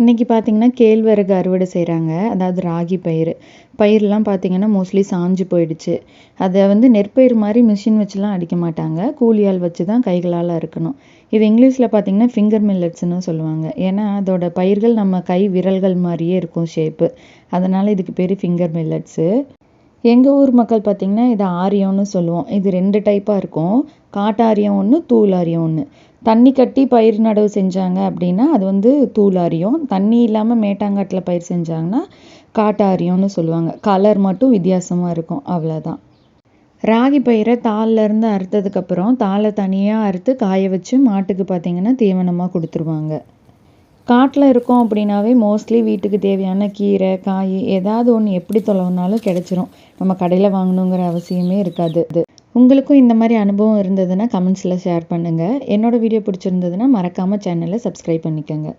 இன்றைக்கி பார்த்திங்கன்னா கேழ்வரகு அறுவடை செய்கிறாங்க. அதாவது ராகி பயிர். பயிரெலாம் பார்த்திங்கன்னா மோஸ்ட்லி சாஞ்சு போயிடுச்சு. அதை நெற்பயிர் மாதிரி மிஷின் வச்சுலாம் அடிக்க மாட்டாங்க. கூலியால் வச்சு தான் கைகளால் அறுக்கணும். இது இங்கிலீஷில் பார்த்திங்கன்னா ஃபிங்கர் மில்லட்ஸ்னு சொல்லுவாங்க. ஏன்னா அதோட பயிர்கள் நம்ம கை விரல்கள் மாதிரியே இருக்கும் ஷேப்பு. அதனால் இதுக்கு பேர் ஃபிங்கர் மில்லட்ஸு. எங்கள் ஊர் மக்கள் பார்த்திங்கன்னா இதை ஆரியம்னு சொல்லுவோம். இது 2 டைப்பாக இருக்கும். காட்டாரியம் ஒன்று, தூளாரியம் ஒன்று. தண்ணி கட்டி பயிர் நடவு செஞ்சாங்க அப்படின்னா அது தூளாரியம். தண்ணி இல்லாமல் மேட்டாங்காட்டில் பயிர் செஞ்சாங்கன்னா காட்டாரியம்னு சொல்லுவாங்க. கலர் மட்டும் வித்தியாசமாக இருக்கும், அவ்வளோதான். ராகி பயிரை தாள்லேருந்து அறுத்ததுக்கப்புறம் தாளை தனியாக அறுத்து காய வச்சு மாட்டுக்கு பார்த்திங்கன்னா தீவனமாக கொடுத்துருவாங்க. காட்டில் இருக்கோம் அப்படின்னாவே மோஸ்ட்லி வீட்டுக்கு தேவையான கீரை, காய் ஏதாவது ஒன்று எப்படி தொலைவுனாலும் கிடச்சிரும். நம்ம கடையில் வாங்கணுங்கிற அவசியமே இருக்காது. உங்களுக்கும் இந்த மாதிரி அனுபவம் இருந்ததுன்னா கமெண்ட்ஸில் ஷேர் பண்ணுங்கள். என்னோடய வீடியோ பிடிச்சிருந்ததுன்னா மறக்காமல் சேனலை சப்ஸ்கிரைப் பண்ணிக்கோங்க.